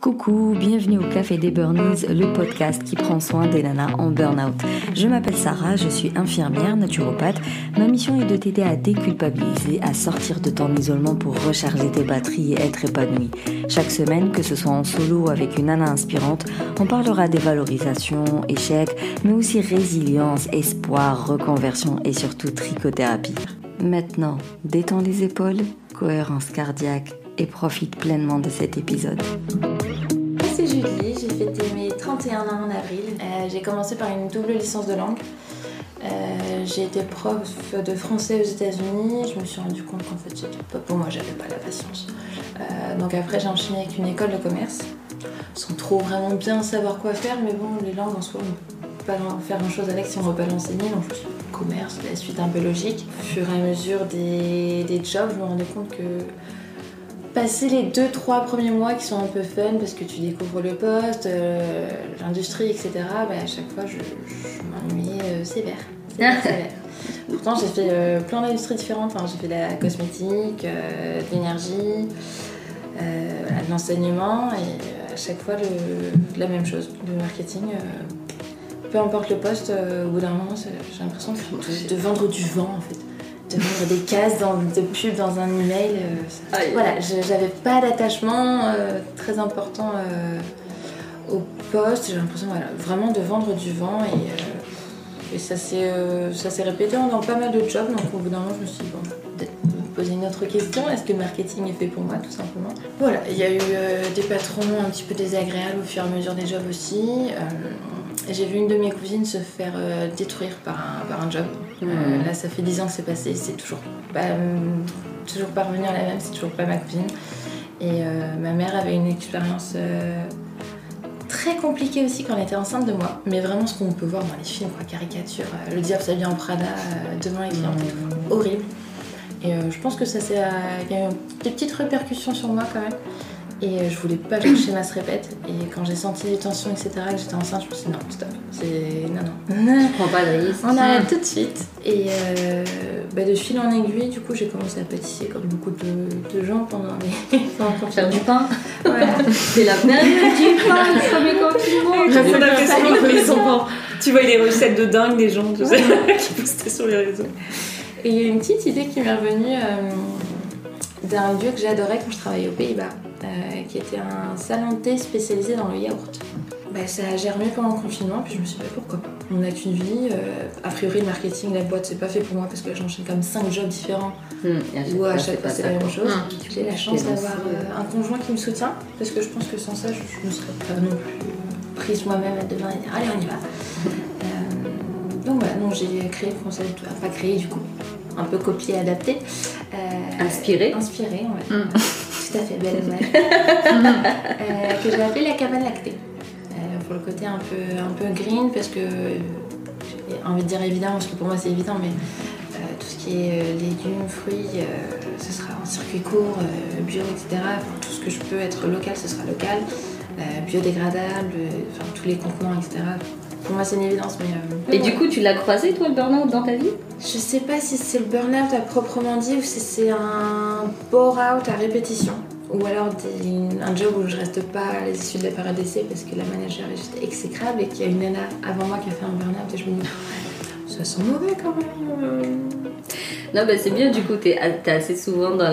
Coucou, bienvenue au Café des Burnies, le podcast qui prend soin des nanas en burn-out. Je m'appelle Sarah, je suis infirmière, naturopathe. Ma mission est de t'aider à déculpabiliser, à sortir de ton isolement pour recharger tes batteries et être épanouie. Chaque semaine, que ce soit en solo ou avec une nana inspirante, on parlera des valorisations, échecs, mais aussi résilience, espoir, reconversion et surtout trichothérapie. Maintenant, détends les épaules, cohérence cardiaque et profite pleinement de cet épisode. C'est Julie, j'ai fêté mes 31 ans en avril. J'ai commencé par une double licence de langue. J'ai été prof de français aux États-Unis. Je me suis rendu compte qu'en fait c'était pas pour moi, j'avais pas la patience. Donc après j'ai enchaîné avec une école de commerce, sans trop vraiment bien savoir quoi faire, mais bon, les langues en soi, on peut pas faire grand chose avec si on veut pas l'enseigner. Donc je me suis dit, commerce, la suite un peu logique. Au fur et à mesure des jobs, je me rendais compte que passer les 2-3 premiers mois qui sont un peu fun parce que tu découvres le poste, l'industrie, etc. À chaque fois, je m'ennuyais sévère. Pourtant, j'ai fait plein d'industries différentes. J'ai fait de la cosmétique, de l'énergie, de l'enseignement et à chaque fois la même chose, le marketing. Peu importe le poste, au bout d'un moment, j'ai l'impression de vendre du vent en fait. De vendre des cases de pub dans un email. Voilà, j'avais pas d'attachement très important au poste. J'ai l'impression vraiment de vendre du vent et ça s'est répété dans pas mal de jobs. Donc au bout d'un moment, je me suis dit, bon, peut-être me poser une autre question. Est-ce que le marketing est fait pour moi, tout simplement? Voilà, il y a eu des patrons un petit peu désagréables au fur et à mesure des jobs aussi. J'ai vu une de mes cousines se faire détruire par un job. Là, ça fait 10 ans que c'est passé, c'est toujours pas revenu à la même, c'est toujours pas ma cousine. Et ma mère avait une expérience très compliquée aussi quand elle était enceinte de moi. Mais vraiment ce qu'on peut voir dans les films, caricature, le diable s'habille en Prada devant les clients, horrible. Et je pense que il y a eu des petites répercussions sur moi quand même. Et je voulais pas que le schéma se répète. Et quand j'ai senti les tensions, etc., que j'étais enceinte, je me suis dit non, stop. Non. Tu prends pas de risque. On arrête tout de suite. Et de fil en aiguille, du coup, j'ai commencé à pâtisser comme beaucoup de gens pendant faire du pain. Voilà. C'est la période du pain, le premier confinement. Tu vois les recettes de dingue des gens, tu sais, qui postaient sur les réseaux. Et il y a une petite idée qui m'est revenue d'un lieu que j'adorais quand je travaillais aux Pays-Bas. Qui était un salon de thé spécialisé dans le yaourt. Ça a germé pendant le confinement, puis je me suis dit pourquoi pas. On n'a qu'une vie, a priori le marketing, la boîte, c'est pas fait pour moi parce que j'enchaîne comme 5 jobs différents où à chaque fois c'est la même chose. J'ai la chance d'avoir un conjoint qui me soutient parce que je pense que sans ça je ne serais pas non plus prise moi-même à demain et dire allez on y va. Donc voilà, j'ai créé le concept, pas créé du coup, un peu copié, adapté. Inspiré, on va dire. Tout à fait, belle image. Que j'ai appelé la cabane lactée. Pour le côté un peu green, parce que j'ai envie de dire évidemment, parce que pour moi c'est évident, mais tout ce qui est légumes, fruits, ce sera en circuit court, bio, etc. Tout ce que je peux être local, ce sera local, biodégradable, tous les contenants, etc. Pour moi c'est une évidence, mais... Et du coup, tu l'as croisé toi le burn-out dans ta vie? Je sais pas si c'est le burn-out à proprement dit ou si c'est un bore-out à répétition. Ou alors un job où je reste pas à l'issue de la période d'essai parce que la manager est juste exécrable et qu'il y a une nana avant moi qui a fait un burn-out et je me dis ça sent mauvais quand même. Non, c'est bien, du coup, t'es assez souvent dans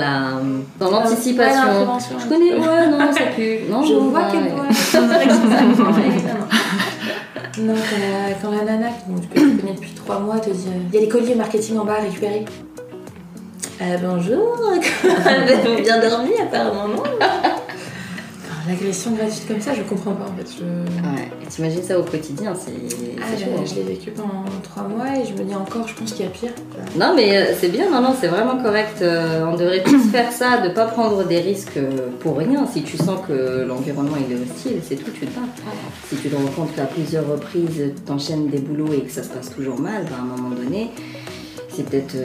l'anticipation. Je connais, non, ça pue. Non, je vois qu'elle doit. Évidemment. Non, quand la nana, que je connais depuis 3 mois, te dit il y a des colliers marketing en bas à récupérer. Bonjour, vous bien dormi apparemment, non? L'agression gratuite comme ça, je comprends pas en fait. Ouais, et t'imagines ça au quotidien, c'est chaud. Je l'ai vécu pendant 3 mois et je me dis encore, je pense qu'il y a pire. Non mais c'est bien, non, c'est vraiment correct. On devrait tous faire ça, de pas prendre des risques pour rien. Si tu sens que l'environnement il est hostile, c'est tout, tu te bats. Si tu te rends compte qu'à plusieurs reprises, t'enchaînes des boulots et que ça se passe toujours mal, à un moment donné, c'est peut-être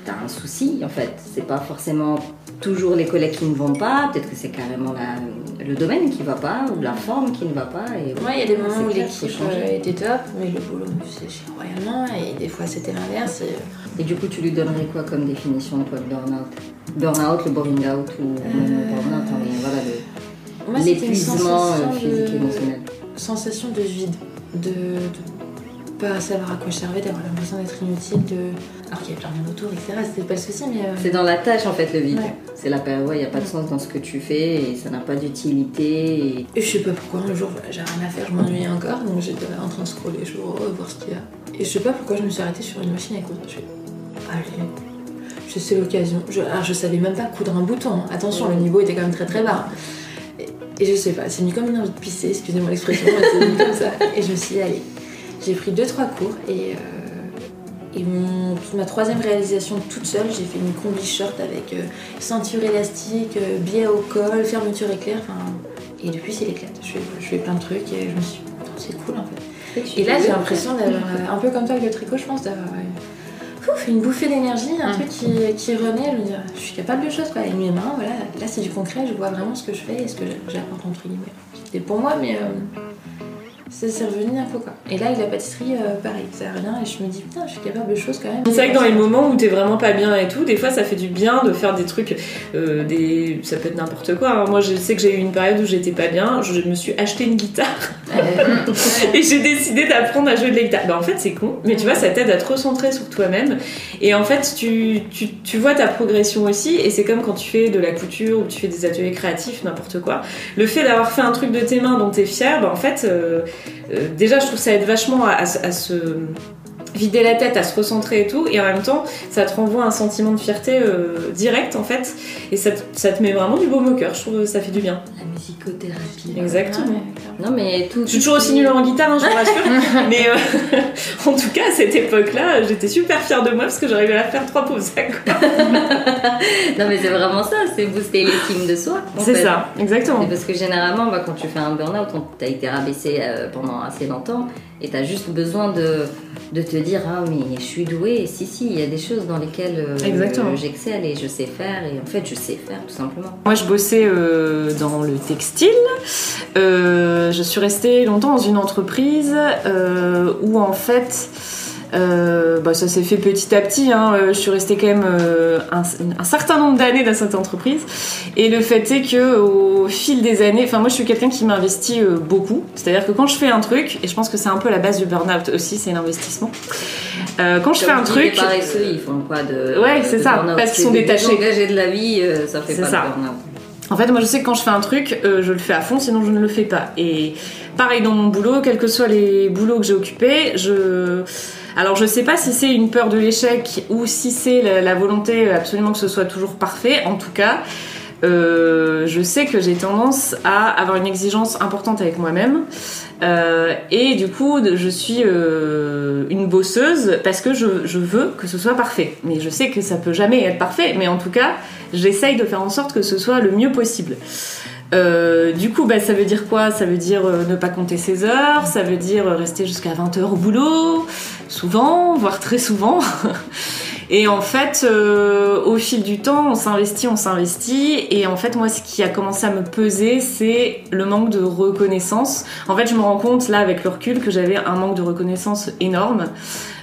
t'as un souci en fait. C'est pas forcément toujours les collègues qui ne vont pas, peut-être que c'est carrément le domaine qui va pas ou la forme qui ne va pas. Et il y a des moments où l'équipe était top, mais le boulot me faisait chier royalement et des fois c'était l'inverse. Et du coup, tu lui donnerais quoi comme définition, toi, de burn-out? Burn-out, le boring out ou burn-out, voilà, Moi, c'était une l'épuisement sensation physique et émotionnel. Sensation de vide, de pas savoir à quoi je servais, d'avoir l'impression d'être inutile, alors qu'il y avait plein de monde autour, etc. C'était pas le souci, mais... C'est dans la tâche en fait le vide. Ouais. C'est la période où il n'y a pas de sens dans ce que tu fais et ça n'a pas d'utilité. Et je sais pas pourquoi, un jour, j'ai rien à faire, je m'ennuyais encore, donc j'étais en train de scroller, je vais voir ce qu'il y a. Et je sais pas pourquoi je me suis arrêtée sur une machine à coudre. Je fais, allez, je sais l'occasion. Alors je savais même pas coudre un bouton, hein. Attention, le niveau était quand même très très bas. Et je sais pas, c'est venu comme une envie de pisser, excusez-moi l'expression, mais c'est venu comme ça. Et je me suis dit, allez, j'ai pris 2-3 cours et ma 3e réalisation toute seule, j'ai fait une combi short avec ceinture élastique, biais au col, fermeture éclair, et depuis c'est l'éclate. Je fais plein de trucs et je me suis dit, c'est cool en fait. Et là j'ai l'impression d'avoir, un peu comme toi avec le tricot, je pense, d'avoir une bouffée d'énergie, un truc qui renaît, je me dis, je suis capable de choses quoi, avec mes mains, voilà, là c'est du concret, je vois vraiment ce que je fais et ce que j'apporte entre guillemets. C'était pour moi, mais c'est revenu un peu quoi. Et là avec la pâtisserie, pareil, ça revient et je me dis, putain, je suis capable de choses quand même. C'est vrai que dans les moments où t'es vraiment pas bien et tout, des fois ça fait du bien de faire des trucs, ça peut être n'importe quoi. Alors moi je sais que j'ai eu une période où j'étais pas bien, je me suis acheté une guitare et j'ai décidé d'apprendre à jouer de la guitare. Bah en fait c'est con, mais tu vois ça t'aide à te recentrer sur toi-même et en fait tu vois ta progression aussi et c'est comme quand tu fais de la couture ou tu fais des ateliers créatifs, n'importe quoi. Le fait d'avoir fait un truc de tes mains dont t'es fier, bah en fait déjà je trouve ça aide vachement à se vider la tête, à se recentrer et tout, et en même temps ça te renvoie un sentiment de fierté direct en fait, et ça te met vraiment du baume au cœur, je trouve que ça fait du bien. La musicothérapie. Exactement. Non mais tout. Je suis toujours aussi nulle en guitare, hein, je vous rassure, mais en tout cas à cette époque-là, j'étais super fière de moi parce que j'arrivais à faire 3 pauses. Non mais c'est vraiment ça, c'est booster l'estime de soi. C'est ça, exactement. C'est parce que généralement, quand tu fais un burn-out, t'as été rabaissé pendant assez longtemps et t'as juste besoin de te dire ah mais je suis douée, et si il y a des choses dans lesquelles j'excelle et je sais faire, et en fait je sais faire tout simplement. Moi je bossais dans le textile, je suis restée longtemps dans une entreprise où en fait ça s'est fait petit à petit, hein. Je suis restée quand même un certain nombre d'années dans cette entreprise, et le fait est que au fil des années, moi je suis quelqu'un qui m'investit beaucoup, c'est-à-dire que quand je fais un truc, et je pense que c'est un peu la base du burn-out aussi, c'est l'investissement. Quand je fais un truc, les paresseux ils font quoi de c'est ça, burn-out, parce qu'ils sont détachés, engagés de la vie, ça fait pas de burn-out. En fait, moi je sais que quand je fais un truc, je le fais à fond, sinon je ne le fais pas. Et pareil dans mon boulot, quels que soient les boulots que j'ai occupés, alors je sais pas si c'est une peur de l'échec ou si c'est la volonté absolument que ce soit toujours parfait. En tout cas, je sais que j'ai tendance à avoir une exigence importante avec moi-même. Et du coup, je suis une bosseuse parce que je veux que ce soit parfait. Mais je sais que ça peut jamais être parfait. Mais en tout cas, j'essaye de faire en sorte que ce soit le mieux possible. Du coup, ça veut dire quoi ? Ça veut dire ne pas compter ses heures, ça veut dire rester jusqu'à 20h au boulot, souvent, voire très souvent. Et en fait, au fil du temps, on s'investit. Et en fait, moi, ce qui a commencé à me peser, c'est le manque de reconnaissance. En fait, je me rends compte, là, avec le recul, que j'avais un manque de reconnaissance énorme.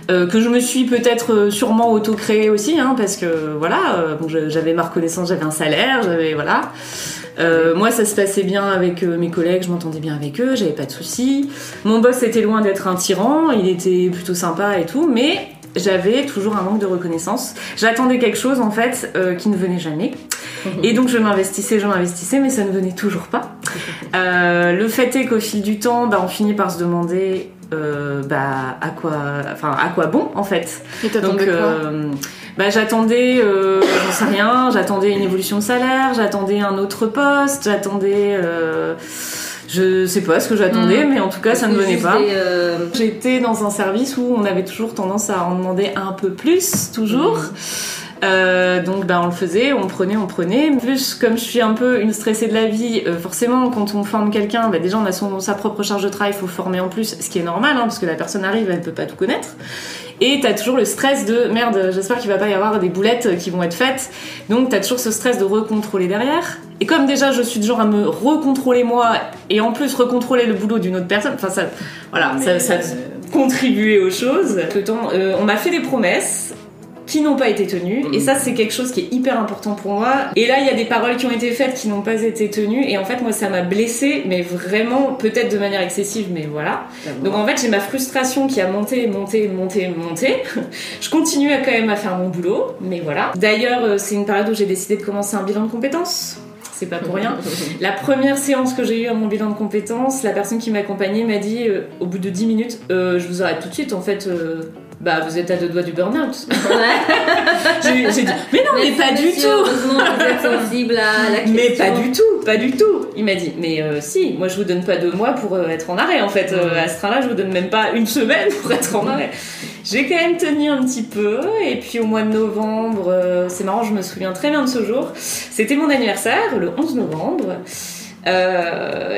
Que je me suis peut-être sûrement auto-créée aussi, hein, parce que voilà, j'avais ma reconnaissance, j'avais un salaire, voilà. Moi, ça se passait bien avec mes collègues, je m'entendais bien avec eux, j'avais pas de soucis. Mon boss était loin d'être un tyran, il était plutôt sympa et tout, mais j'avais toujours un manque de reconnaissance. J'attendais quelque chose en fait qui ne venait jamais. Et donc je m'investissais, mais ça ne venait toujours pas. Le fait est qu'au fil du temps, on finit par se demander à quoi bon en fait. Et t'attendais quoi ? J'attendais, j'en sais rien, j'attendais une évolution de salaire, j'attendais un autre poste, j'attendais... Je sais pas ce que j'attendais, mais en tout cas, ça ne venait pas. J'étais dans un service où on avait toujours tendance à en demander un peu plus, toujours. Donc on le faisait, on prenait. En plus, comme je suis un peu une stressée de la vie, forcément, quand on forme quelqu'un, déjà on a sa propre charge de travail, il faut former en plus, ce qui est normal, hein, parce que la personne arrive, elle peut pas tout connaître. Et t'as toujours le stress de merde, j'espère qu'il va pas y avoir des boulettes qui vont être faites. Donc t'as toujours ce stress de recontrôler derrière. Et comme déjà je suis du genre à me recontrôler moi et en plus recontrôler le boulot d'une autre personne, ça contribuait aux choses. On m'a fait des promesses qui n'ont pas été tenues. Et ça, c'est quelque chose qui est hyper important pour moi. Et là, il y a des paroles qui ont été faites qui n'ont pas été tenues. Et en fait, moi, ça m'a blessée, mais vraiment, peut-être de manière excessive, mais voilà. Donc en fait, j'ai ma frustration qui a monté. Je continue quand même à faire mon boulot, mais voilà. D'ailleurs, c'est une période où j'ai décidé de commencer un bilan de compétences. C'est pas pour rien. La première séance que j'ai eue à mon bilan de compétences, la personne qui m'accompagnait m'a dit au bout de 10 minutes, je vous arrête tout de suite, en fait, vous êtes à 2 doigts du burn-out. J'ai dit, mais non, mais pas du tout. Heureusement, vous êtes sensible à la question. Mais pas du tout. Il m'a dit, mais si, moi je vous donne pas 2 mois pour être en arrêt, en fait. À ce train-là, je vous donne même pas 1 semaine pour être en arrêt. J'ai quand même tenu un petit peu, et puis au mois de novembre, c'est marrant, je me souviens très bien de ce jour. C'était mon anniversaire, le 11 novembre.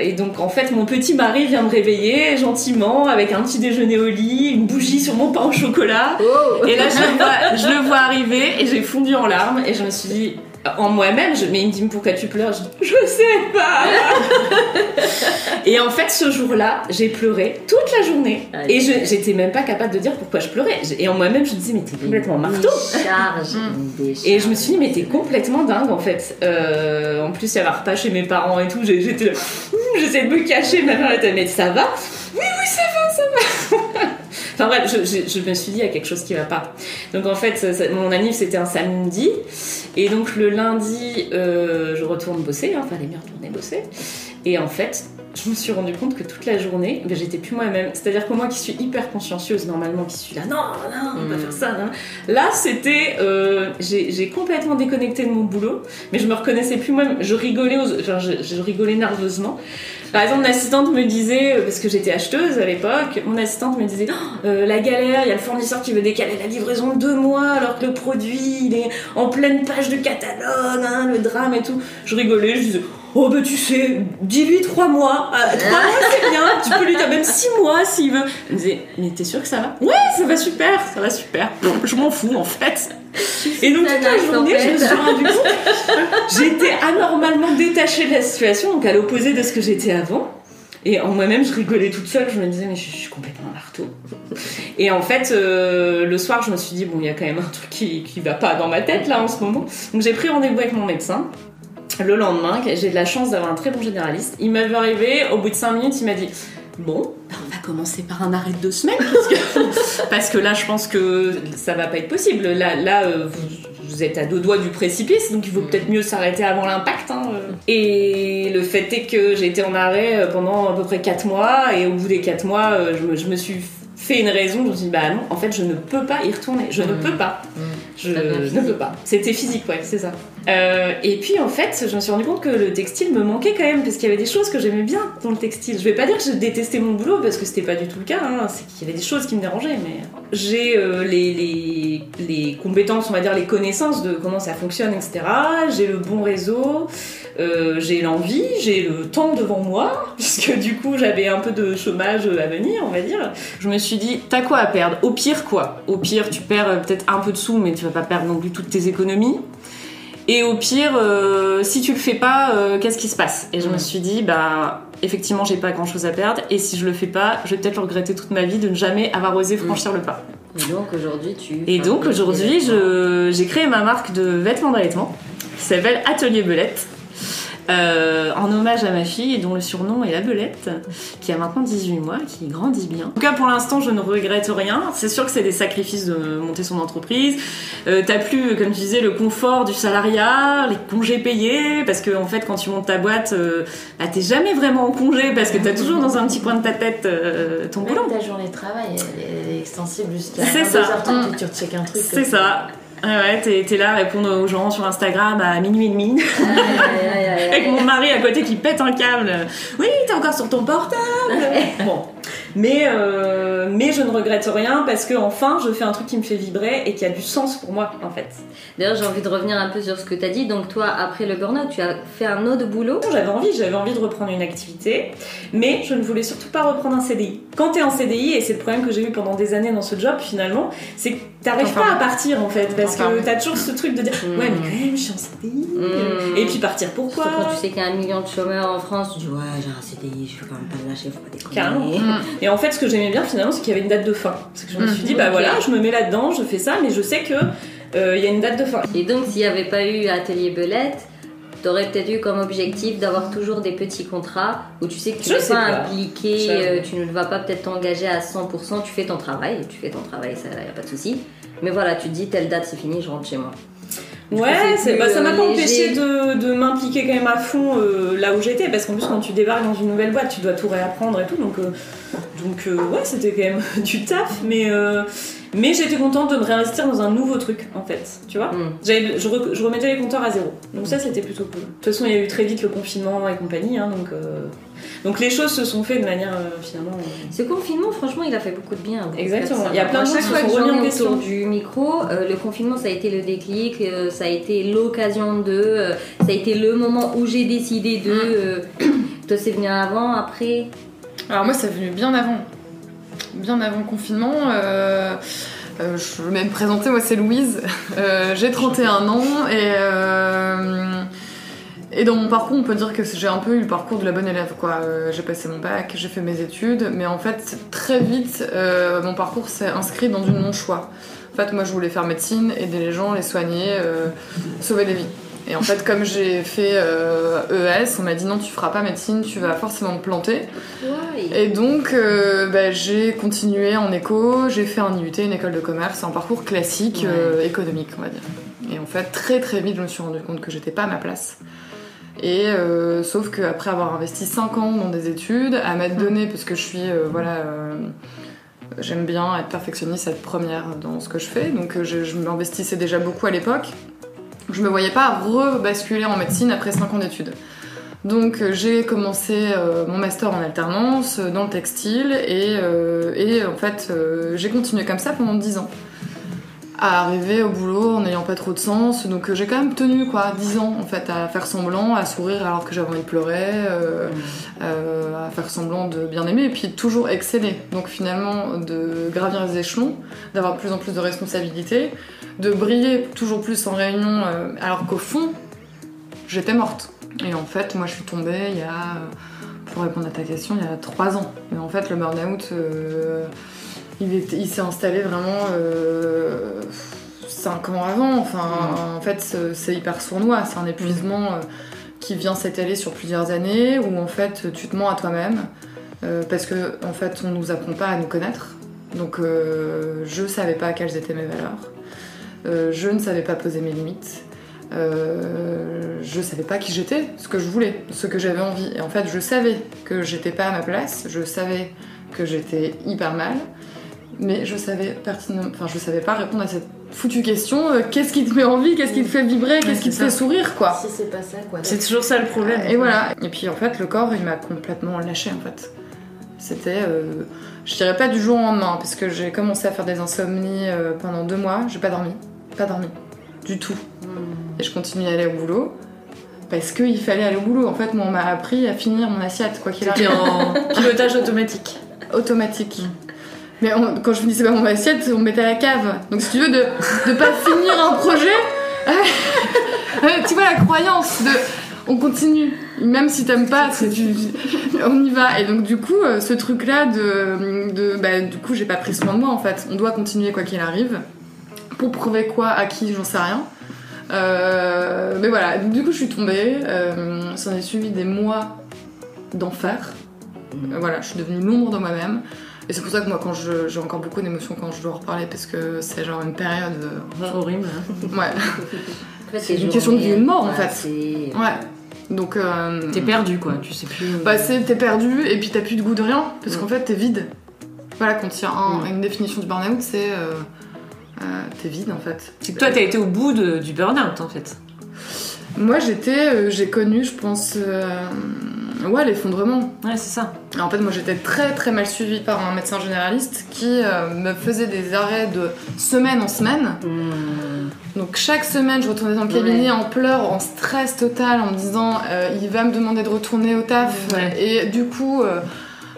Et donc en fait mon petit mari vient me réveiller gentiment avec un petit déjeuner au lit, une bougie sur mon pain au chocolat. Et là je le vois arriver et j'ai fondu en larmes et je me suis dit en moi-même, mais il me dit pourquoi tu pleures? Je sais pas. Et en fait ce jour-là j'ai pleuré toute la journée et j'étais même pas capable de dire pourquoi je pleurais. Et en moi-même je me disais mais t'es complètement marteau. Et je me suis dit mais t'es complètement dingue en fait. En plus il y avait un repas chez mes parents et tout, j'étais là, j'essayais de me cacher, ma mère était mais ça va? Oui ça va. Enfin bref, je me suis dit il y a quelque chose qui va pas. Donc en fait mon anniv c'était un samedi et donc le lundi je retourne bosser, fallait bien retourner bosser. Et en fait je me suis rendu compte que toute la journée j'étais plus moi-même. C'est-à-dire que moi qui suis hyper consciencieuse normalement, qui suis là non on va faire ça, non. Là c'était j'ai complètement déconnecté de mon boulot, mais je me reconnaissais plus moi-même. Je rigolais je rigolais nerveusement. Par exemple, mon assistante me disait, parce que j'étais acheteuse à l'époque, mon assistante me disait la galère, il y a le fournisseur qui veut décaler la livraison de 2 mois alors que le produit il est en pleine page de catalogue, le drame et tout. Je rigolais, je disais tu sais, dis-lui 3 mois. 3 mois c'est bien, tu peux lui dire même 6 mois s'il veut. Elle me disait mais t'es sûre que ça va? Ouais, ça va super. Je m'en fous en fait. Et donc toute la journée, je me suis rendu compte j'étais anormalement détachée de la situation, donc à l'opposé de ce que j'étais avant. Et en moi-même, je rigolais toute seule, je me disais mais je suis complètement marteau. Et en fait, le soir, je me suis dit il y a quand même un truc qui va pas dans ma tête là en ce moment. Donc j'ai pris rendez-vous avec mon médecin. Le lendemain, j'ai de la chance d'avoir un très bon généraliste. Il m'avait arrivé, au bout de 5 minutes, il m'a dit on va commencer par un arrêt de 2 semaines parce que là je pense que ça va pas être possible. Là vous êtes à 2 doigts du précipice, donc il vaut peut-être mieux s'arrêter avant l'impact. Et le fait est que j'ai été en arrêt pendant à peu près 4 mois, et au bout des 4 mois je me suis fait une raison, je me suis dit non, en fait je ne peux pas y retourner, je ne peux pas. Je ne peux pas. C'était physique, ouais, c'est ça. Et puis en fait, je me suis rendu compte que le textile me manquait quand même, parce qu'il y avait des choses que j'aimais bien dans le textile. Je vais pas dire que je détestais mon boulot, parce que c'était pas du tout le cas, c'est qu'il y avait des choses qui me dérangeaient, mais j'ai les compétences, on va dire les connaissances de comment ça fonctionne, etc. J'ai le bon réseau, j'ai l'envie, j'ai le temps devant moi, puisque du coup j'avais un peu de chômage à venir, on va dire. Je me suis dit, t'as quoi à perdre? Au pire quoi? Au pire tu perds peut-être un peu de sous, mais tu vas pas perdre non plus toutes tes économies. Et au pire, si tu le fais pas, qu'est-ce qui se passe? Et je me suis dit, effectivement, j'ai pas grand-chose à perdre. Et si je le fais pas, je vais peut-être le regretter toute ma vie de ne jamais avoir osé franchir le pas. Et donc aujourd'hui, j'ai créé ma marque de vêtements d'allaitement qui s'appelle Atelier Belette. En hommage à ma fille dont le surnom est la Belette, qui a maintenant 18 mois, qui grandit bien. En tout cas pour l'instant je ne regrette rien. C'est sûr que c'est des sacrifices de monter son entreprise. T'as plus, comme tu disais, le confort du salariat, les congés payés, parce que en fait quand tu montes ta boîte t'es jamais vraiment en congé, parce que t'as toujours dans un petit coin de ta tête ton boulot. Ta journée de travail elle est extensible jusqu'à 2h30 tu recheckes un truc. C'est ça. Ouais, t'es là à répondre aux gens sur Instagram à minuit et demi. Avec mon mari à côté qui pète un câble. Oui, t'es encore sur ton portable. Bon. Mais je ne regrette rien, parce que enfin je fais un truc qui me fait vibrer et qui a du sens pour moi en fait. D'ailleurs j'ai envie de revenir un peu sur ce que tu as dit. Donc toi après le burn-out tu as fait un autre boulot? J'avais envie de reprendre une activité, mais je ne voulais surtout pas reprendre un CDI. Quand t'es en CDI, et c'est le problème que j'ai eu pendant des années dans ce job finalement, c'est que t'arrives pas à partir en fait, parce que t'as toujours ce truc de dire ouais mais quand même je suis en CDI, et puis partir pourquoi? Surtout quand tu sais qu'il y a 1 million de chômeurs en France, tu dis ouais j'ai un CDI, je vais quand même pas le lâcher, faut pas déconner. Carrément. Et en fait ce que j'aimais bien finalement c'est qu'il y avait une date de fin, c'est que je me suis dit voilà je me mets là-dedans, je fais ça, mais je sais que il y a une date de fin. Et donc, s'il n'y avait pas eu Atelier Belette, t'aurais peut-être eu comme objectif d'avoir toujours des petits contrats où tu sais que tu ne vas pas impliquer, tu ne vas pas peut-être t'engager à 100%, tu fais ton travail, ça y a pas de souci. Mais voilà, tu te dis telle date c'est fini, je rentre chez moi. Ouais, ça m'a pas empêché de m'impliquer quand même à fond là où j'étais, parce qu'en plus quand tu débarques dans une nouvelle boîte, tu dois tout réapprendre et tout, donc ouais, c'était quand même du taf, mais j'étais contente de me réinvestir dans un nouveau truc en fait, tu vois. Je remettais les compteurs à zéro, donc ça c'était plutôt cool. De toute façon il y a eu très vite le confinement et compagnie, hein, donc les choses se sont faites de manière finalement... Ce confinement franchement il a fait beaucoup de bien. Exactement, il y a plein de gens qui se sont remis en question. Autour du micro, le confinement ça a été le déclic, ça a été l'occasion ça a été le moment où j'ai décidé de... Toi c'est venu avant, après? Alors moi c'est venu bien avant le confinement. Je vais même présenter, moi c'est Louise, j'ai 31 ans et dans mon parcours on peut dire que j'ai un peu eu le parcours de la bonne élève quoi. J'ai passé mon bac, j'ai fait mes études, mais en fait très vite mon parcours s'est inscrit dans du non-choix. En fait moi je voulais faire médecine, aider les gens, les soigner, sauver des vies. Et en fait, comme j'ai fait ES, on m'a dit non, tu feras pas médecine, tu vas forcément te planter. Ouais. Et donc, j'ai continué en éco, j'ai fait un IUT, une école de commerce, un parcours classique, économique, on va dire. Et en fait, très très vite, je me suis rendu compte que j'étais pas à ma place. Et sauf qu'après avoir investi 5 ans dans des études, à m'être donné, parce que je suis, j'aime bien être perfectionniste, être première dans ce que je fais, donc je m'investissais déjà beaucoup à l'époque. Je me voyais pas rebasculer en médecine après 5 ans d'études. Donc j'ai commencé mon master en alternance dans le textile et en fait j'ai continué comme ça pendant 10 ans. À arriver au boulot en n'ayant pas trop de sens, donc j'ai quand même tenu 10 ans en fait à faire semblant, à sourire alors que j'avais envie de pleurer, à faire semblant de bien aimer et puis toujours exceller. Donc finalement de gravir les échelons, d'avoir de plus en plus de responsabilités, de briller toujours plus en réunion alors qu'au fond j'étais morte. Et en fait moi je suis tombée il y a, pour répondre à ta question, il y a 3 ans. Et en fait le burn-out il s'est installé vraiment 5 ans avant. En fait, c'est hyper sournois. C'est un épuisement qui vient s'étaler sur plusieurs années où en fait tu te mens à toi-même parce que en fait on nous apprend pas à nous connaître. Donc je savais pas quelles étaient mes valeurs. Je ne savais pas poser mes limites. Je savais pas qui j'étais, ce que je voulais, ce que j'avais envie. Et en fait, je savais que j'étais pas à ma place. Je savais que j'étais hyper mal. Mais je savais pas répondre à cette foutue question. Qu'est-ce qui te met envie, qu'est-ce qui te fait vibrer, qu'est-ce qui te fait sourire, quoi. Si c'est pas ça, quoi. C'est toujours ça le problème. Et voilà. Et puis en fait, le corps, il m'a complètement lâché en fait. C'était, je dirais pas du jour au lendemain, parce que j'ai commencé à faire des insomnies pendant 2 mois. J'ai pas dormi, du tout. Et je continuais à aller au boulot. Parce qu'il fallait aller au boulot. En fait, moi, on m'a appris à finir mon assiette, quoi qu'il arrive. C'était en pilotage automatique. Automatique. Mais quand je finissais pas mon assiette, on me mettait à la cave. Donc si tu veux, de pas finir un projet, tu vois la croyance de on continue, même si t'aimes pas, on y va. Et donc du coup, ce truc-là du coup, j'ai pas pris soin de moi en fait. On doit continuer quoi qu'il arrive. Pour prouver quoi, à qui, j'en sais rien. Mais voilà, du coup je suis tombée. Ça en est suivi des mois d'enfer. Voilà, je suis devenue l'ombre de moi-même. Et c'est pour ça que moi, quand j'ai encore beaucoup d'émotions quand je dois en reparler, parce que c'est genre une période horrible. Ouais. En fait, c'est une question de vie ou de mort en fait. Ouais. Donc. T'es perdu quoi, tu sais plus. T'es perdu et puis t'as plus de goût de rien, parce qu'en fait t'es vide. Voilà, quand il y a une définition du burn-out, c'est. T'es vide en fait. C'est que toi t'as été au bout du burn-out en fait. Moi j'ai connu, je pense. L'effondrement. Ouais, c'est ça. En fait, moi j'étais très très mal suivie par un médecin généraliste qui me faisait des arrêts de semaine en semaine. Donc chaque semaine, je retournais dans le cabinet en pleurs, en stress total, en me disant il va me demander de retourner au taf. Et du coup,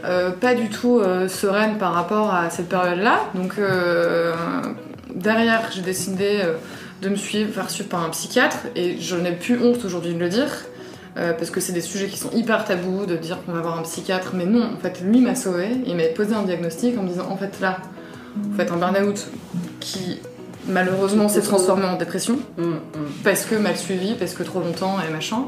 pas du tout sereine par rapport à cette période-là. Donc derrière, j'ai décidé de me faire suivre par un psychiatre et je n'ai plus honte aujourd'hui de le dire. Parce que c'est des sujets qui sont hyper tabous, de dire qu'on va voir un psychiatre, mais non, en fait, lui m'a sauvée, il m'a posé un diagnostic en me disant, en fait, là, vous faites un burn-out qui malheureusement s'est transformé en dépression. Parce que mal suivi, parce que trop longtemps et machin.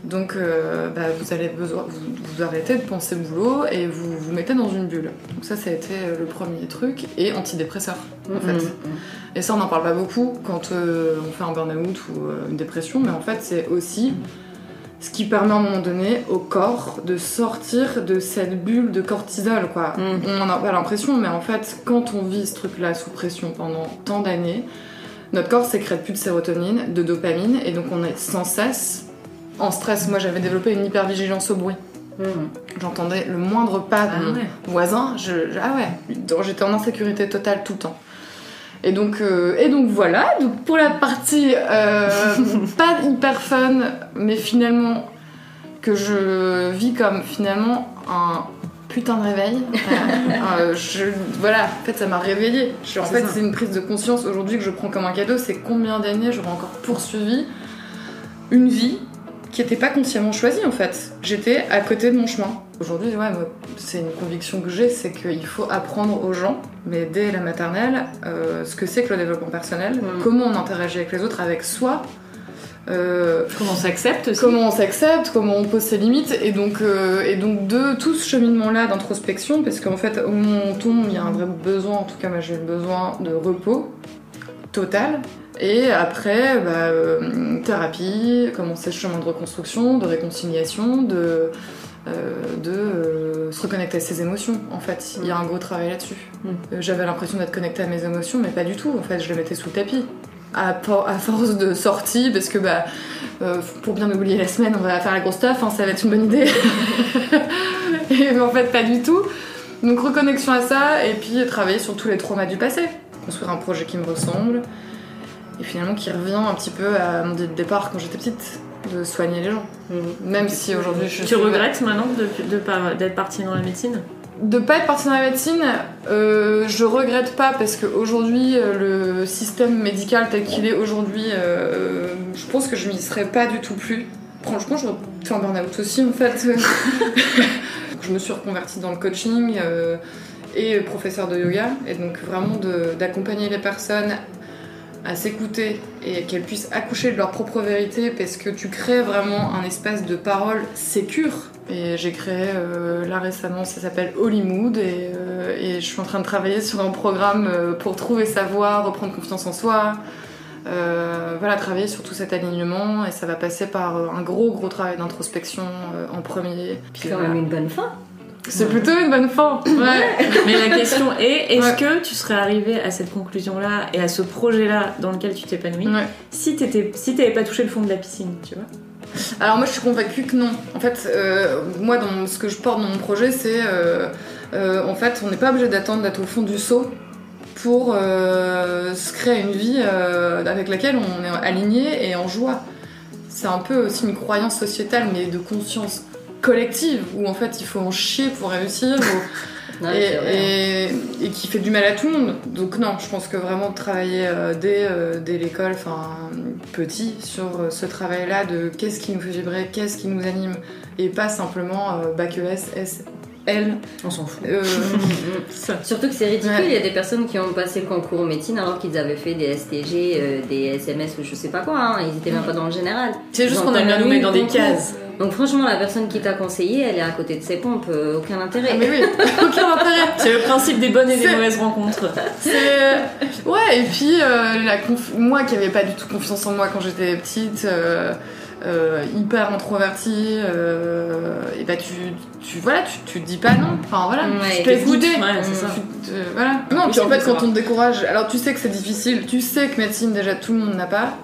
Donc vous allez vous arrêtez de penser boulot et vous vous mettez dans une bulle. Donc ça a été le premier truc. Et antidépresseur en fait. Et ça on n'en parle pas beaucoup quand on fait un burn-out ou une dépression, mais en fait c'est aussi ce qui permet à un moment donné au corps de sortir de cette bulle de cortisol quoi. On n'en a pas l'impression, mais en fait quand on vit ce truc là sous pression pendant tant d'années, notre corps sécrète plus de sérotonine, de dopamine, et donc on est sans cesse en stress. Moi j'avais développé une hypervigilance au bruit. J'entendais le moindre pas de mon voisin, j'étais en insécurité totale tout le temps. Et donc voilà, donc pour la partie pas hyper fun, mais finalement que je vis comme finalement un putain de réveil. En fait ça m'a réveillée. C'est une prise de conscience aujourd'hui que je prends comme un cadeau, c'est combien d'années j'aurais encore poursuivi une vie qui n'était pas consciemment choisie en fait. J'étais à côté de mon chemin. Aujourd'hui, moi, c'est une conviction que j'ai, c'est qu'il faut apprendre aux gens, mais dès la maternelle, ce que c'est que le développement personnel, comment on interagit avec les autres, avec soi, comment on s'accepte aussi. Comment on s'accepte, comment on pose ses limites, et donc de tout ce cheminement-là d'introspection, parce qu'en fait, au moment où on tombe, il y a un vrai besoin, en tout cas moi j'ai le besoin de repos total. Et après, thérapie, commencer ce chemin de reconstruction, de réconciliation, de se reconnecter à ses émotions. En fait, il y a un gros travail là-dessus. J'avais l'impression d'être connectée à mes émotions, mais pas du tout. En fait, je les mettais sous le tapis. À force de sorties, parce que pour bien oublier la semaine, on va faire la grosse taf, hein, ça va être une bonne idée. Et en fait, pas du tout. Donc reconnexion à ça, et puis travailler sur tous les traumas du passé. Construire un projet qui me ressemble. Et finalement qui revient un petit peu à mon départ quand j'étais petite, de soigner les gens. Même si aujourd'hui je Tu regrettes maintenant d'être partie dans la médecine ? De pas être partie dans la médecine, je regrette pas parce qu'aujourd'hui le système médical tel qu'il est aujourd'hui, je pense que je m'y serais pas du tout plus. Franchement, j'aurais fait un burn-out aussi en fait. Je me suis reconvertie dans le coaching et professeur de yoga, et donc vraiment d'accompagner les personnes à s'écouter et qu'elles puissent accoucher de leur propre vérité, parce que tu crées vraiment un espace de parole sécure. Et j'ai créé là récemment, ça s'appelle Hollywood, et je suis en train de travailler sur un programme pour trouver sa voie, reprendre confiance en soi, travailler sur tout cet alignement, et ça va passer par un gros travail d'introspection en premier. C'est quand même une bonne fin. C'est plutôt une bonne fin. Ouais. Mais la question est, est-ce que tu serais arrivée à cette conclusion-là et à ce projet-là dans lequel tu t'épanouis si t'avais pas touché le fond de la piscine, tu vois ? Alors moi je suis convaincue que non. En fait, moi ce que je porte dans mon projet, c'est en fait on n'est pas obligé d'attendre d'être au fond du seau pour se créer une vie avec laquelle on est aligné et en joie. C'est un peu aussi une croyance sociétale, mais de conscience collective, où en fait il faut en chier pour réussir, et qui fait du mal à tout le monde. Donc non, je pense que vraiment travailler dès l'école, petit, sur ce travail-là de qu'est-ce qui nous fait vibrer, qu'est-ce qui nous anime, et pas simplement bac ES, S, L. On s'en fout. Surtout que c'est ridicule, il y a des personnes qui ont passé le concours médecine alors qu'ils avaient fait des STG, des SMS ou je sais pas quoi, hein. Ils étaient même pas dans le général. C'est juste qu'on aime bien nous mettre dans des cases. Donc franchement, la personne qui t'a conseillé, elle est à côté de ses pompes, aucun intérêt. Ah mais oui, aucun intérêt. C'est le principe des bonnes et des mauvaises rencontres. Ouais, et puis moi qui avais pas du tout confiance en moi quand j'étais petite, hyper introvertie, et tu te dis pas non. Enfin voilà, tu te laisses goûter. Ouais, c'est ça. Voilà. Non, puis en fait quand on te décourage, alors tu sais que c'est difficile, tu sais que médecine déjà tout le monde n'a pas.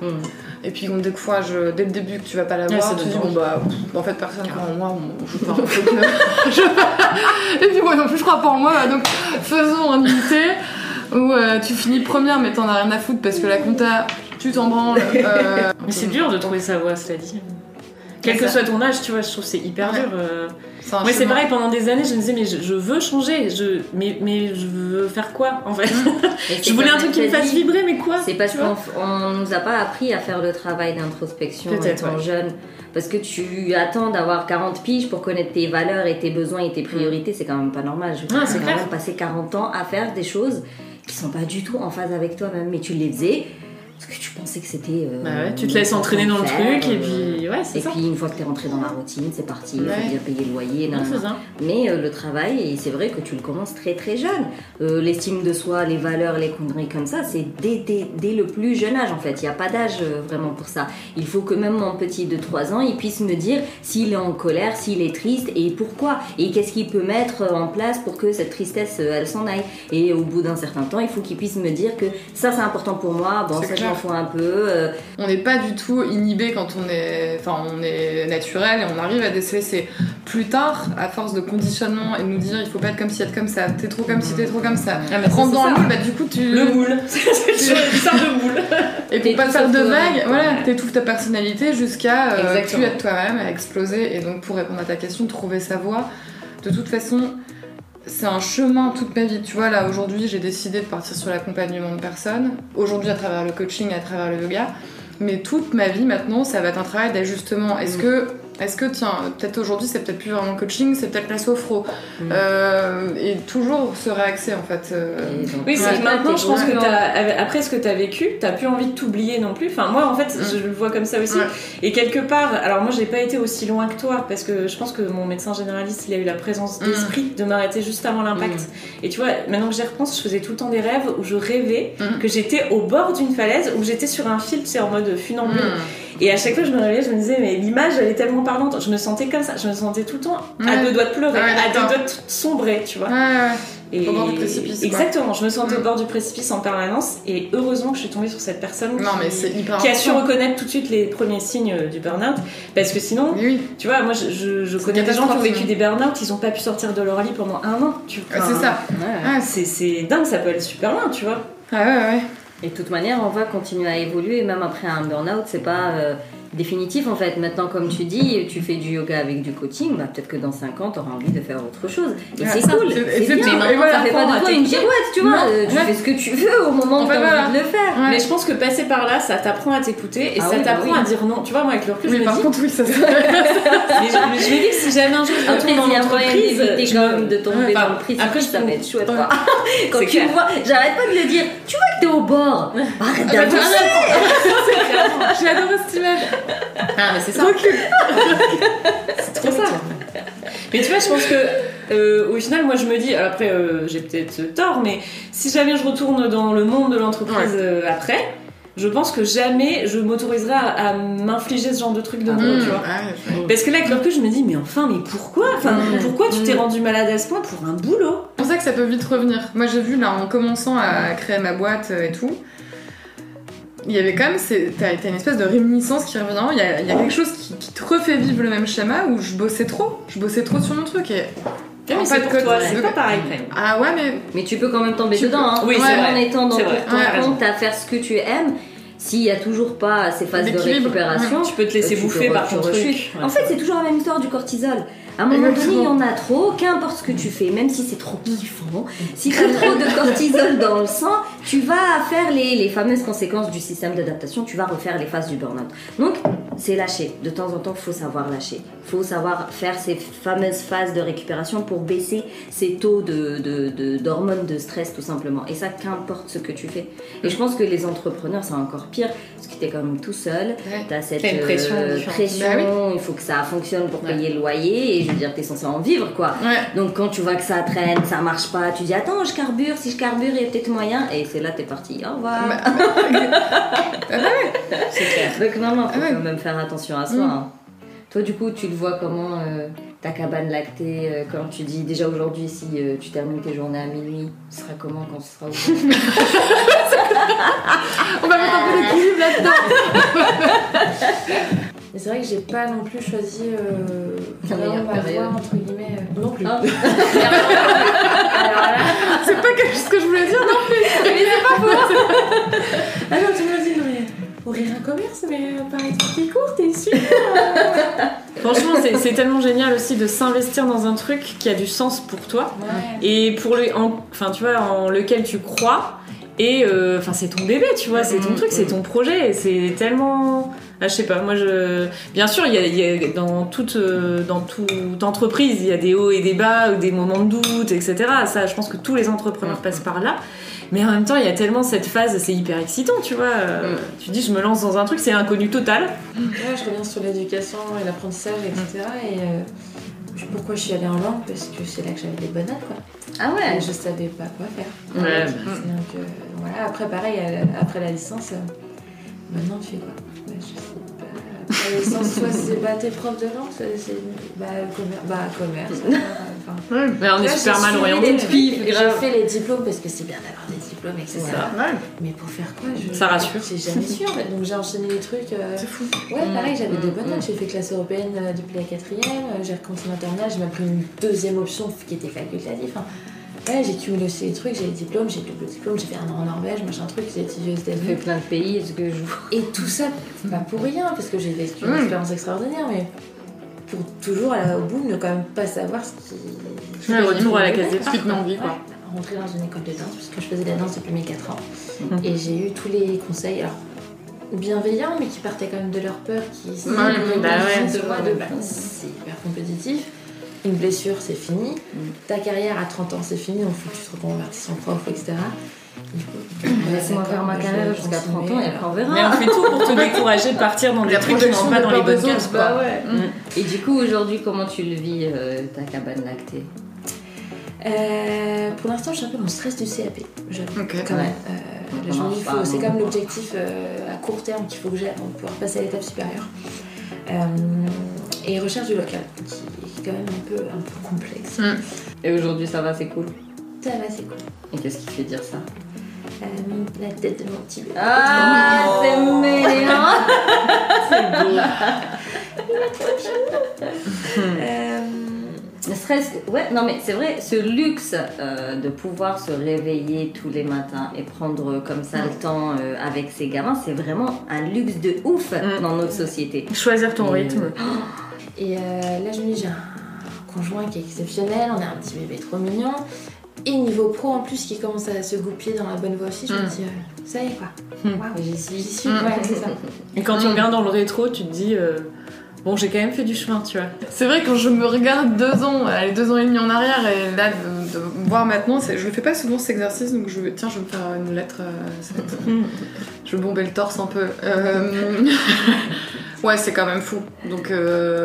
Et puis on te décourage dès le début que tu vas pas l'avoir, tu te dis en fait personne croit en moi, je pars un peu et puis moi non plus je crois pas en moi, donc faisons un unité où tu finis première mais t'en as rien à foutre parce que la compta tu t'en branles. Mais c'est dur de trouver sa voie, cela dit. Quel que soit ton âge, tu vois, je trouve que c'est hyper dur. Moi, c'est pareil, pendant des années, je me disais, mais je veux changer, mais je veux faire quoi, en fait. Je voulais un truc qui me fasse vibrer, mais quoi ? C'est parce qu'on nous a pas appris à faire le travail d'introspection étant jeune. Parce que tu attends d'avoir 40 piges pour connaître tes valeurs et tes besoins et tes priorités, c'est quand même pas normal. C'est quand même passer 40 ans à faire des choses qui sont pas du tout en phase avec toi-même, mais tu les faisais parce que tu pensais que c'était... tu te laisses entraîner dans le truc, et puis c'est ça. Et puis une fois que t'es rentré dans la routine, c'est parti, il faut bien payer le loyer, c'est ça. Mais le travail, et c'est vrai que tu le commences très très jeune. L'estime de soi, les valeurs, les conneries comme ça, c'est dès le plus jeune âge en fait. Il n'y a pas d'âge vraiment pour ça. Il faut que même mon petit de 3 ans, il puisse me dire s'il est en colère, s'il est triste et pourquoi. Et qu'est-ce qu'il peut mettre en place pour que cette tristesse, elle s'en aille. Et au bout d'un certain temps, il faut qu'il puisse me dire que ça c'est important pour moi, bon ça je m'en fous un peu. On n'est pas du tout inhibé quand on est naturel et on arrive à déceler. C'est plus tard, à force de conditionnement et de nous dire il faut pas être comme ci, être comme ça, t'es trop comme ci, t'es trop comme ça. Rentre dans le moule, du coup tu... Le moule. Tu sors de moule. Et pour pas faire de vagues, t'étouffes ta personnalité jusqu'à plus être toi-même, à exploser. Et donc pour répondre à ta question, trouver sa voie, de toute façon... C'est un chemin toute ma vie. Tu vois, là, aujourd'hui, j'ai décidé de partir sur l'accompagnement de personnes. Aujourd'hui, à travers le coaching, à travers le yoga. Mais toute ma vie, maintenant, ça va être un travail d'ajustement. Est-ce que, tiens, peut-être aujourd'hui, c'est peut-être plus vraiment le coaching, c'est peut-être la sophro. Et toujours se réaxer, en fait. Oui, c'est que maintenant, je pense que après ce que t'as vécu, t'as plus envie de t'oublier non plus. Enfin, moi, en fait, je le vois comme ça aussi. Ouais. Et quelque part, alors moi, j'ai pas été aussi loin que toi, parce que je pense que mon médecin généraliste, il a eu la présence d'esprit de m'arrêter juste avant l'impact. Et tu vois, maintenant que j'y repense, je faisais tout le temps des rêves où je rêvais que j'étais au bord d'une falaise, où j'étais sur un fil, tu sais, en mode funambule. Et à chaque fois que je me réveillais, je me disais, mais l'image, elle est tellement parlante. Je me sentais comme ça. Je me sentais tout le temps à 2 doigts de pleurer, à 2 doigts de sombrer, tu vois. Et au bord du précipice. Exactement, je me sentais au bord du précipice en permanence. Et heureusement que je suis tombée sur cette personne qui a su reconnaître tout de suite les premiers signes du burn-out. Parce que sinon, tu vois, moi, je connais des gens qui ont vécu des burn-out, ils n'ont pas pu sortir de leur lit pendant 1 an. C'est ça. C'est dingue, ça peut aller super loin, tu vois. Et de toute manière, on va continuer à évoluer, même après un burn-out, c'est pas définitif en fait. Maintenant, comme tu dis, tu fais du yoga avec du coaching, peut-être que dans 5 ans, tu auras envie de faire autre chose. Et c'est cool, c'est bien. Mais maintenant, ça fait pas de toi une girouette, tu vois. Tu fais ce que tu veux au moment où tu as envie de le faire. Mais je pense que passer par là, ça t'apprend à t'écouter et ça t'apprend à dire non. Tu vois, moi, avec le recul, je me dis... par contre, ça se... je me dis que si jamais un jour je retourne dans l'entreprise... de tomber dans le précipice, ça va être chouette. Quand tu me vois, j'arrête pas de le dire, tu vois que t'es au bord. Arrête d'avancer. J'ai adoré cette image. Mais c'est ça. C'est trop ça. Mais tu vois, je pense que au final, moi je me dis, alors après j'ai peut-être tort, mais si jamais je retourne dans le monde de l'entreprise après, je pense que jamais je m'autoriserai à m'infliger ce genre de truc de nouveau, tu vois. Parce que là, avec le recul, je me dis, mais pourquoi pourquoi tu t'es rendu malade à ce point pour un boulot? C'est pour ça que ça peut vite revenir. Moi j'ai vu là, en commençant à créer ma boîte et tout, il y avait quand même, t'as une espèce de réminiscence qui revient. Il y a quelque chose qui te refait vivre le même schéma où je bossais trop sur mon truc et mais c'est pour toi, c'est pas pareil quand même. Mais tu peux quand même tomber dedans, hein. Oui, c'est vrai. En étant dans ton compte à faire ce que tu aimes, s'il y a toujours pas ces phases de récupération, tu peux te laisser bouffer par ton truc. En fait, c'est toujours la même histoire du cortisol. À un moment donné, il y en a trop, qu'importe ce que tu fais, même si c'est trop kiffant, si tu as trop de cortisol dans le sang, tu vas faire les fameuses conséquences du système d'adaptation, tu vas refaire les phases du burn-out. Donc, c'est lâcher. De temps en temps, il faut savoir lâcher. Il faut savoir faire ces fameuses phases de récupération pour baisser ces taux d'hormones de stress, tout simplement. Et ça, qu'importe ce que tu fais. Et je pense que les entrepreneurs, c'est encore pire, parce que tu es quand même tout seul, tu as cette pression, il faut que ça fonctionne pour payer le loyer, et je veux dire, t'es censé en vivre, quoi. Donc quand tu vois que ça traîne, ça marche pas, tu dis attends, je carbure, si je carbure, il y a peut-être moyen, et c'est là t'es parti, au revoir. C'est clair. Donc non, faut quand même faire attention à soi. Hein. Toi, du coup, tu le vois comment ta cabane lactée, quand tu dis déjà aujourd'hui, si tu termines tes journées à minuit, ce sera comment quand ce sera ouvert? On va mettre un peu d'équilibre là-dedans. Mais c'est vrai que j'ai pas non plus choisi vraiment ma voie, entre guillemets, non plus. Alors là... C'est pas ce que je voulais dire non plus. Mais c'est pas faux. Ah non, tu me dis, non mais ouvrir un commerce, mais par éthique court, t'es sûr? Franchement, c'est tellement génial aussi de s'investir dans un truc qui a du sens pour toi et pour tu vois, en lequel tu crois. Et c'est ton bébé, tu vois, c'est ton truc, c'est ton projet, c'est tellement Ah, je sais pas, moi bien sûr, il y a dans toute entreprise, il y a des hauts et des bas, ou des moments de doute, etc. Ça, je pense que tous les entrepreneurs passent par là. Mais en même temps, il y a tellement cette phase, c'est hyper excitant, tu vois. Tu dis, je me lance dans un truc, c'est inconnu total. Ouais, je reviens sur l'éducation et l'apprentissage, etc. Et pourquoi je suis allée en langue? Parce que c'est là que j'avais des bonnes notes, quoi. Ah ouais. Et je savais pas quoi faire. Ouais. Donc voilà, après pareil, après la licence, maintenant tu fais quoi? Je sais pas. Après la licence, soit c'est t'es prof de langue, soit c'est commerce. Mais on est super mal orienté. J'ai fait les diplômes parce que c'est bien d'avoir des diplômes, etc. Mais pour faire quoi? Ça rassure. J'ai jamais su en fait. Donc j'ai enchaîné les trucs. C'est fou. Ouais, pareil, j'avais des bonnes notes. J'ai fait classe européenne depuis la 4e. J'ai continué maternelle. J'ai même pris une deuxième option qui était facultative. Enfin, ouais, j'ai cumulé aussi les trucs. J'ai les diplômes, j'ai double diplôme. J'ai fait 1 an en Norvège, machin truc. J'ai étudié aux J'ai fait États-Unis. plein de pays, ce que je vois. Et tout ça, pas pour rien, parce que j'ai vécu une expérience extraordinaire, mais pour toujours au bout ne quand même pas savoir ce qui. Le retour à la case départ. Suite non vie, quoi. Rentrer dans une école de danse, puisque je faisais de la danse depuis mes 4 ans. Et j'ai eu tous les conseils, alors bienveillants, mais qui partaient quand même de leur peur, qui c'est hyper compétitif. Une blessure, c'est fini. Ta carrière à 30 ans, c'est fini, donc il faut que tu te reconvertisses en prof, etc. Laisse-moi faire ma carrière jusqu'à 30 ans et après on verra. Mais on fait tout pour te décourager de partir dans des trucs qui ne sont pas dans les bonnes cases. Bah ouais. Et du coup, aujourd'hui, comment tu le vis, ta cabane lactée? Pour l'instant, j'ai un peu mon stress du CAP. Ok. Quand même. Là, je me dis, c'est comme l'objectif à court terme qu'il faut que j'ai pour pouvoir passer à l'étape supérieure. Et recherche du local, qui est quand même un peu complexe. Et aujourd'hui, ça va, c'est cool. Ça va, c'est cool. Et qu'est-ce qui te fait dire ça? La tête de mon petit bébé. Ah, c'est mignon. C'est beau. Le stress, ouais, non mais c'est vrai, ce luxe de pouvoir se réveiller tous les matins et prendre comme ça le temps avec ses gamins, c'est vraiment un luxe de ouf dans notre société. Choisir ton rythme. Et là, je me dis, j'ai un conjoint qui est exceptionnel, on a un petit bébé trop mignon. Et niveau pro en plus qui commence à se goupiller dans la bonne voie aussi, je me dis, ça y est quoi. Waouh, j'y suis. Ouais, c'est ça. Et quand tu regardes dans le rétro, tu te dis, bon, j'ai quand même fait du chemin, tu vois. C'est vrai, quand je me regarde 2 ans, allez, 2 ans et demi en arrière, et là, de voir maintenant, je le fais pas souvent cet exercice, donc je vais me faire une lettre. Je vais bomber le torse un peu. Ouais, c'est quand même fou. Donc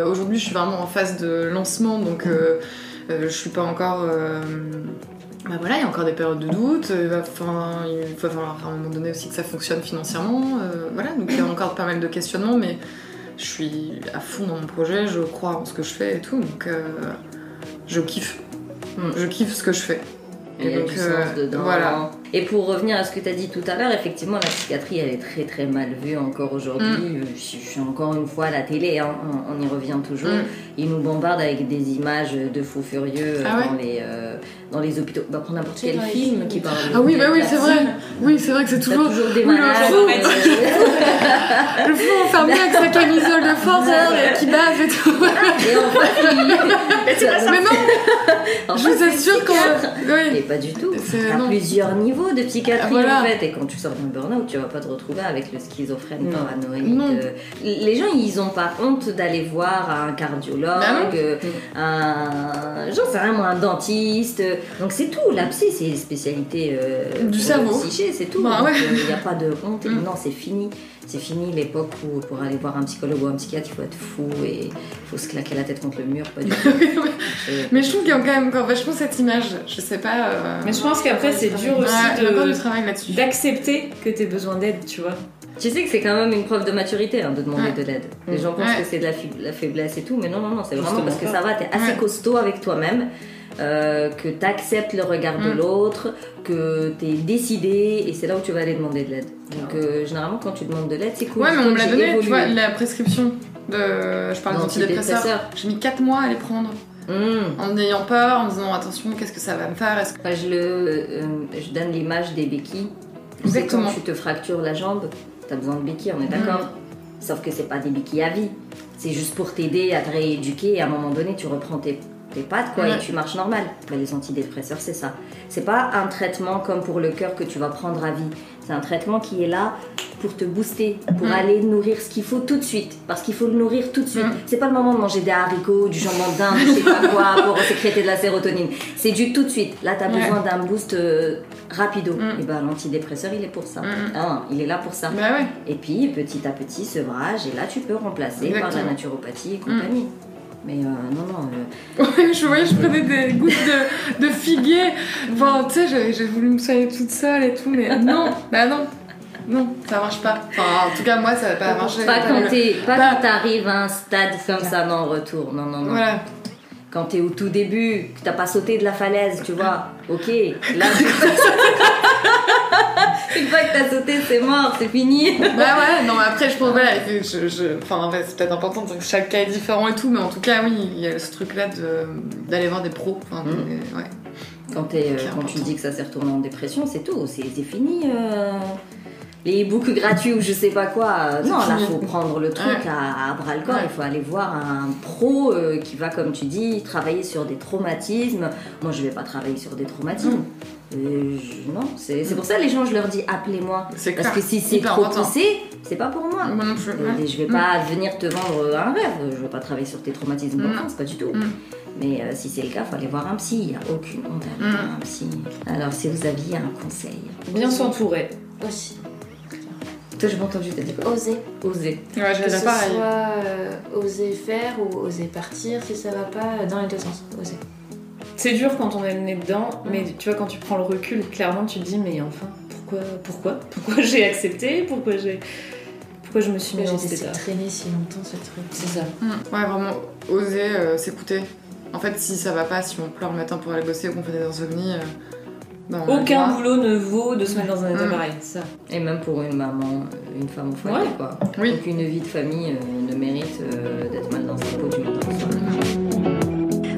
aujourd'hui, je suis vraiment en phase de lancement, donc je suis pas encore. Bah voilà, il y a encore des périodes de doute, il va falloir à un moment donné aussi que ça fonctionne financièrement, voilà, donc il y a encore pas mal de questionnements, mais je suis à fond dans mon projet, je crois en ce que je fais et tout, donc je kiffe. Je kiffe ce que je fais. Il y a du sens dedans. Voilà. Et pour revenir à ce que tu as dit tout à l'heure, effectivement, la psychiatrie, elle est très très mal vue encore aujourd'hui. Je suis encore une fois à la télé, hein, on y revient toujours. Ils nous bombardent avec des images de fous furieux dans les hôpitaux. Bah, pour n'importe quel film qui parle de... Ah oui, bah oui, c'est vrai. Oui, c'est vrai que c'est toujours des malades. Le fou enfermé avec sa camisole de force et qui bave et tout. Et en fait, mais non, je vous assure qu'on... Et pas du tout. T'as plusieurs niveaux de psychiatrie en fait. Et quand tu sors d'un burn-out, tu vas pas te retrouver avec le schizophrène paranoïde. Les gens, ils ont pas honte d'aller voir un cardiologue, j'en sais rien moi, un dentiste. Donc c'est tout. La psy, c'est une spécialité du cerveau. Psyché, c'est tout. Bah, il n'y a pas de honte. Non, c'est fini. C'est fini l'époque où pour aller voir un psychologue ou un psychiatre, il faut être fou et il faut se claquer la tête contre le mur. Pas du tout. Mais je trouve qu'il y a quand même encore vachement cette image. Je sais pas. Mais je pense qu'après, c'est dur aussi il y a encore du travail là-dessus. D'accepter que tu aies besoin d'aide, tu vois. Tu sais que c'est quand même une preuve de maturité de demander de l'aide. Les gens pensent que c'est de la faiblesse et tout, mais non, c'est vraiment parce que ça va, t'es assez costaud avec toi-même. Que tu acceptes le regard de l'autre, que tu es décidé et c'est là où tu vas aller demander de l'aide. Donc généralement quand tu demandes de l'aide, c'est cool. Ouais, mais on me l'a donné, tu vois, la prescription je parle d'antidépresseurs. J'ai mis 4 mois à les prendre. En ayant peur, en disant attention, qu'est-ce que ça va me faire? Je donne l'image des béquilles. Exactement. Quand tu te fractures la jambe, t'as besoin de béquilles, on est d'accord. Sauf que c'est pas des béquilles à vie. C'est juste pour t'aider à te rééduquer et à un moment donné tu reprends tes pattes et tu marches normal. Les antidépresseurs, c'est ça. C'est pas un traitement comme pour le cœur que tu vas prendre à vie. C'est un traitement qui est là pour te booster, pour aller nourrir ce qu'il faut tout de suite. Parce qu'il faut le nourrir tout de suite. C'est pas le moment de manger des haricots, du jambon de dinde, je sais pas quoi, pour sécréter de la sérotonine. C'est du tout de suite. Là, t'as besoin d'un boost rapido. Et ben l'antidépresseur, il est pour ça. Il est là pour ça. Bah ouais. Et puis, petit à petit, sevrage, et là, tu peux remplacer par la naturopathie et compagnie. Mais non. Ouais, je prenais des gouttes de figuier. Enfin, tu sais, j'ai voulu me soigner toute seule et tout, mais non, non, ça marche pas. Enfin, en tout cas, moi, ça va pas marcher. Pas quand t'arrives à un stade comme ça, non, retour. Non. Voilà. Quand t'es au tout début, que t'as pas sauté de la falaise, tu vois. Ok, là, une fois que t'as sauté, c'est mort, c'est fini. Bah ouais, non, mais après, je pense, voilà, enfin, c'est peut-être important de dire que chaque cas est différent et tout, mais en tout cas, oui, il y a ce truc-là d'aller voir des pros. Enfin, ouais. Quand tu dis que ça s'est retourné en dépression, c'est tout, c'est fini. Les e-books gratuits ou je sais pas quoi. Non, là, faut prendre le truc à bras le corps. Il faut aller voir un pro qui va, comme tu dis, travailler sur des traumatismes. Moi, je vais pas travailler sur des traumatismes. Non, c'est pour ça les gens, je leur dis appelez-moi. Parce que si c'est trop poussé, c'est pas pour moi. Moi non plus. Je vais pas venir te vendre un rêve. Je vais pas travailler sur tes traumatismes d'enfance, pas du tout. Mais si c'est le cas, il faut aller voir un psy. Il n'y a aucune honte à aller voir un psy. Alors, si vous aviez un conseil. Bien s'entourer. Aussi. Toi, j'ai pas entendu, t'as dit quoi? Oser. Oser. Ouais, Que ce pareil. soit oser faire ou oser partir, si ça va pas, dans les deux sens. Oser. C'est dur quand on est le nez dedans, mais tu vois, quand tu prends le recul, clairement, tu te dis, mais enfin, pourquoi j'ai accepté, pourquoi je me suis mis dans cet état. J'ai traîné si longtemps ce truc. C'est ça. Ouais, vraiment, oser s'écouter. En fait, si ça va pas, si on pleure le matin pour aller bosser ou qu'on fait des insomnies, aucun boulot ne vaut de se mettre dans un état pareil, ça. Et même pour une maman, une femme au foyer, quoi. Oui. Aucune vie de famille ne mérite d'être mal dans sa peau du matin au soir.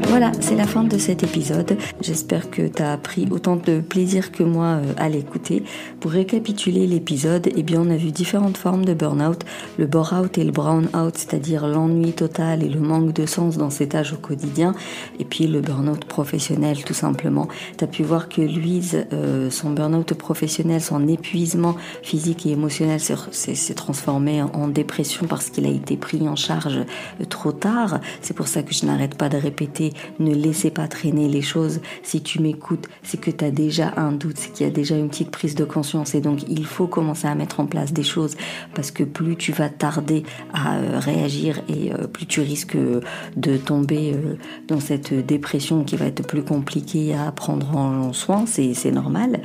Voilà, c'est la fin de cet épisode. J'espère que tu as pris autant de plaisir que moi à l'écouter. Pour récapituler l'épisode, eh bien, on a vu différentes formes de burn-out. Le bore-out et le brown-out, c'est-à-dire l'ennui total et le manque de sens dans ses tâches au quotidien. Et puis le burn-out professionnel, tout simplement. Tu as pu voir que Louise, son burn-out professionnel, son épuisement physique et émotionnel s'est transformé en dépression parce qu'il a été pris en charge trop tard. C'est pour ça que je n'arrête pas de répéter: ne laissez pas traîner les choses. Si tu m'écoutes, c'est que tu as déjà un doute, c'est qu'il y a déjà une petite prise de conscience, et donc il faut commencer à mettre en place des choses, parce que plus tu vas tarder à réagir et plus tu risques de tomber dans cette dépression qui va être plus compliquée à prendre en soin, c'est normal.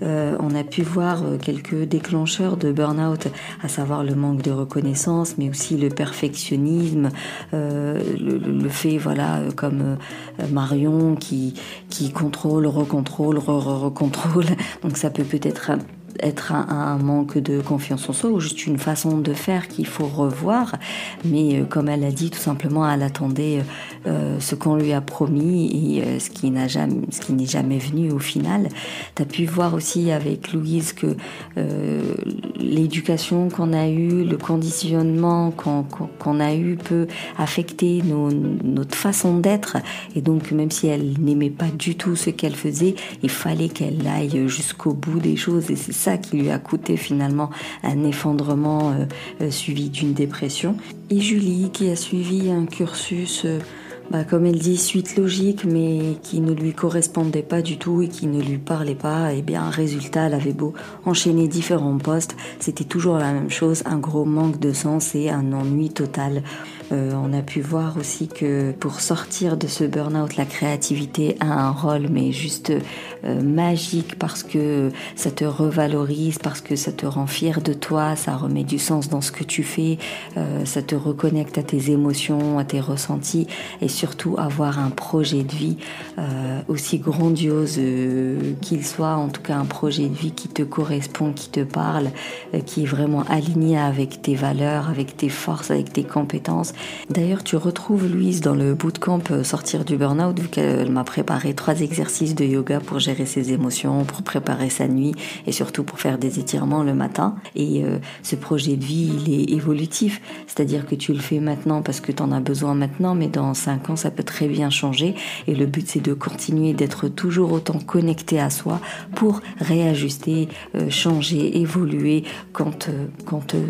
On a pu voir quelques déclencheurs de burn-out, à savoir le manque de reconnaissance, mais aussi le perfectionnisme, le fait, voilà, comme Marion qui contrôle, recontrôle, recontrôle. Donc ça peut-être être un manque de confiance en soi ou juste une façon de faire qu'il faut revoir. Mais comme elle a dit, tout simplement, elle attendait ce qu'on lui a promis et ce qui n'est jamais venu au final. Tu as pu voir aussi avec Louise que l'éducation qu'on a eue, le conditionnement qu'on a eu peut affecter notre façon d'être, et donc même si elle n'aimait pas du tout ce qu'elle faisait, il fallait qu'elle aille jusqu'au bout des choses, et c'est ça qui lui a coûté finalement un effondrement suivi d'une dépression. Et Julie, qui a suivi un cursus comme elle dit, suite logique, mais qui ne lui correspondait pas du tout et qui ne lui parlait pas, et bien, résultat, elle avait beau enchaîner différents postes, c'était toujours la même chose, un gros manque de sens et un ennui total. On a pu voir aussi que pour sortir de ce burn-out, la créativité a un rôle, mais juste magique, parce que ça te revalorise, parce que ça te rend fier de toi, ça remet du sens dans ce que tu fais, ça te reconnecte à tes émotions, à tes ressentis, et surtout avoir un projet de vie aussi grandiose qu'il soit, en tout cas un projet de vie qui te correspond, qui te parle, qui est vraiment aligné avec tes valeurs, avec tes forces, avec tes compétences. D'ailleurs, tu retrouves Louise dans le bootcamp Sortir du burn-out, vu qu'elle m'a préparé 3 exercices de yoga pour gérer ses émotions, pour préparer sa nuit et surtout pour faire des étirements le matin. Et ce projet de vie, il est évolutif, c'est-à-dire que tu le fais maintenant parce que tu en as besoin maintenant, mais dans 5 5 ans, ça peut très bien changer. Et le but, c'est de continuer d'être toujours autant connecté à soi pour réajuster, changer, évoluer quand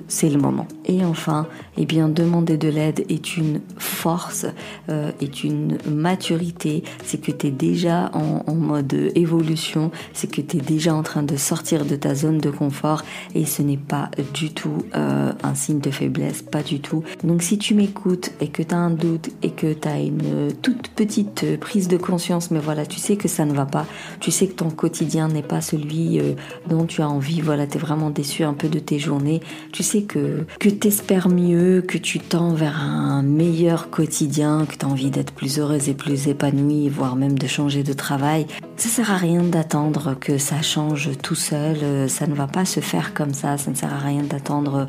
c'est le moment. Et enfin, demander de l'aide est une force, est une maturité. C'est que tu es déjà en mode évolution, c'est que tu es déjà en train de sortir de ta zone de confort et ce n'est pas du tout un signe de faiblesse, pas du tout. Donc si tu m'écoutes et que tu as un doute et que tu as une toute petite prise de conscience, mais voilà, tu sais que ça ne va pas, tu sais que ton quotidien n'est pas celui dont tu as envie, voilà, tu es vraiment déçu un peu de tes journées, tu sais que tu espères mieux, que tu tends vers un meilleur quotidien, que tu as envie d'être plus heureuse et plus épanouie, voire même de changer de travail, ça sert à rien d'attendre que ça change tout seul, ça ne va pas se faire comme ça ne sert à rien d'attendre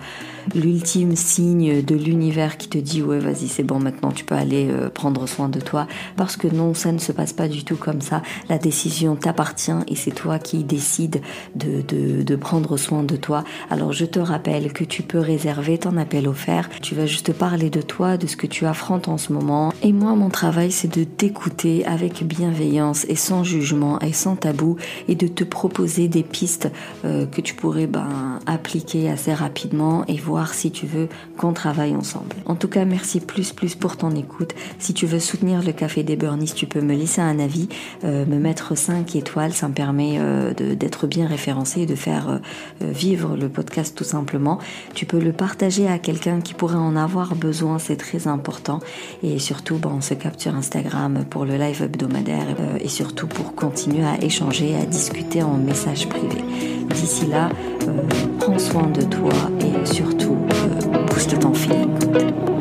l'ultime signe de l'univers qui te dit ouais vas-y c'est bon maintenant tu peux aller prendre soin de toi, parce que non, ça ne se passe pas du tout comme ça. La décision t'appartient et c'est toi qui décides de prendre soin de toi. Alors je te rappelle que tu peux réserver ton appel offert, tu vas juste parler de toi, de ce que tu affrontes en ce moment, et moi mon travail c'est de t'écouter avec bienveillance et sans jugement et sans tabou et de te proposer des pistes que tu pourrais appliquer assez rapidement et voir si tu veux qu'on travaille ensemble. En tout cas, merci plus pour ton écoute. Si tu veux soutenir le Café des Burnies, tu peux me laisser un avis, me mettre 5 étoiles, ça me permet d'être bien référencé et de faire vivre le podcast tout simplement. Tu peux le partager à quelqu'un qui pourrait en avoir besoin, c'est très important. Et surtout, on se capte sur Instagram pour le live hebdomadaire et surtout pour continuer à échanger, à discuter en message privé. D'ici là, prends soin de toi et surtout, booste ton feeling.